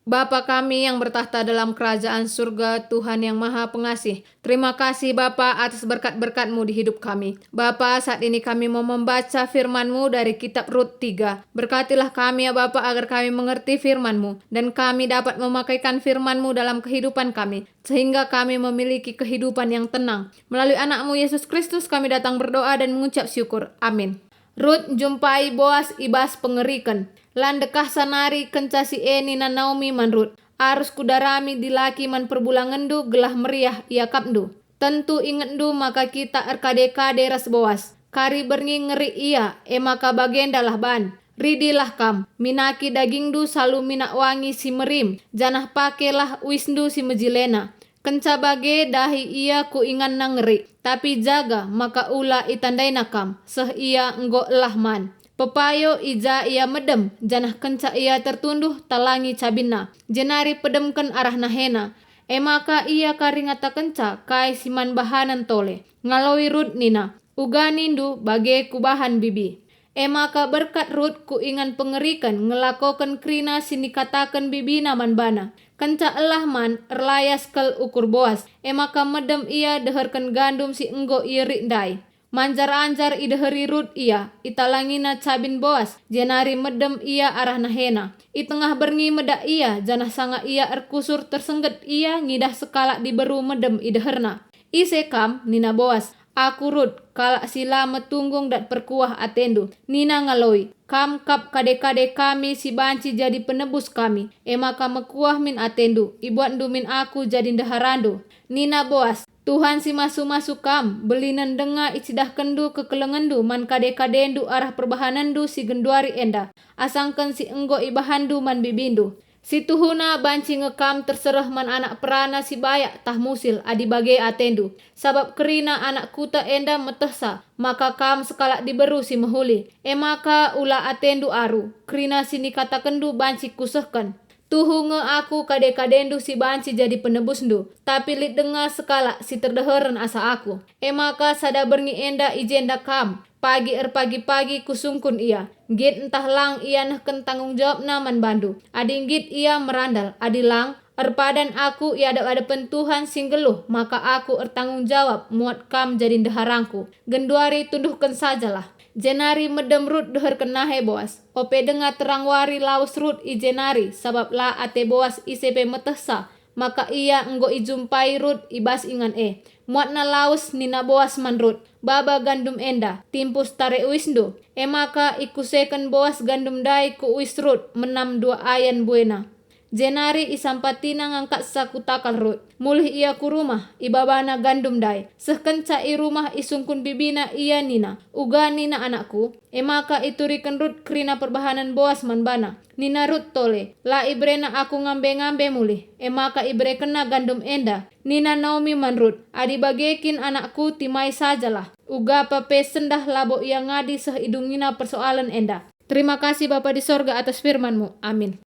Bapa kami yang bertahta dalam kerajaan surga, Tuhan yang Maha Pengasih. Terima kasih Bapa atas berkat-berkat-Mu di hidup kami. Bapa, saat ini kami mau membaca firman-Mu dari kitab Rut 3. Berkatilah kami ya Bapa agar kami mengerti firman-Mu dan kami dapat memakaikan firman-Mu dalam kehidupan kami, sehingga kami memiliki kehidupan yang tenang. Melalui anak-Mu Yesus Kristus kami datang berdoa dan mengucap syukur. Amin. Rut jumpai Boas ibas pengerikan. Landekah sanari kencasi eni na Naomi man Rut. Arus kudarami dilaki man perbulangendu gelah meriah ia kapdu. Tentu ingendu maka kita erkade-kade ras Boas. Kari berngi ngeri ia maka bagendalah ban. Ridilah kam, minaki dagingdu salu minak wangi si merim. Janah pakelah wisndu si mejilena. Kenca bage dahi ia ku ingan nangeri, tapi jaga maka ula itandai nakam, seh ia enggo lahman. Pepayo ija ia medem, janah kenca ia tertunduh talangi cabina, jenari pedemken arah nahena. Maka ia karingata kenca kai siman bahanan tole, ngalawi Rut nina, uga nindu bage kubahan bibi. Maka berkat Rut ku ingan pengerikan ngelakokan krina sinikatakan bibi naman bana. Kenca elah man erlayas kel ukur Boas. Maka medem ia deherkan gandum si enggo iri ndai. Manjar-anjar ideheri Rut ia, italangina cabin Boas, jenari medem ia arah nahena. Itengah berngi meda ia, janah sanga ia erkusur tersengget ia ngidah sekala diberu medem ideherna. Ise kam nina Boas, aku Rut, kalak sila metunggung dat perkuah atendu. Nina ngaloi, kam kap kade-kade kami si banci jadi penebus kami. Maka mekuah min atendu, ibuandu min aku jadi ndaharandu. Nina Boas, Tuhan si masu-masu kam, belinan denga icidah kendu kekelengendu man kade-kadendu arah perbahanandu si genduari enda. Asangken si enggo ibahandu man bibindu. Si tuhuna banci ngekam terserah man anak perana si bayak tah musil adi bage atendu. Sabab kerina anak kuta enda metehsa, maka kam sekala diberu si mehuli. Maka ula atendu aru, kerina sini kata kendu banci kusehkan. Tuhu nge aku kade-kadendu si banci jadi penebusndu, tapi lit dengar sekala si terdeheran asa aku. Maka sada berngi enda ijenda kam, pagi kusungkun ia. Git entah lang ia nehken tanggung jawab naman bandu. Ading git ia merandal, adilang erpadan aku ia ada pentuhan singgeluh, maka aku ertanggung jawab muat kam jadi ndeharangku. Genduari tunduhkan sajalah. Jenari medem Rut deher kenahe Boas. Ope dengar terang wari laus Rut i jenari, sabab la ate Boas isepe metehsa. Maka ia enggo ijumpai Rut ibas ingan muat na laus nina Boas man Rut. Baba gandum enda, timpus tare uisndu. Maka ikuseken Boas gandum dai ku uis Rut, menam dua ayan buena. Jenari isampatina ngangkat saku takal Rut. Mulih ia ku rumah, ibabana gandum dai. Sehkenca i rumah isungkun bibina ia nina. Uga nina anakku. Maka iturikan Rut kerina perbahanan Boas man bana. Nina Rut tole, la ibrena aku ngambe-ngambe mulih. Maka ibre kena gandum enda. Nina Naomi man Rut, adi bagekin anakku timai sajalah. Uga pape sendah labo ia ngadi seh idungina persoalan enda. Terima kasih Bapa di sorga atas firman-Mu. Amin.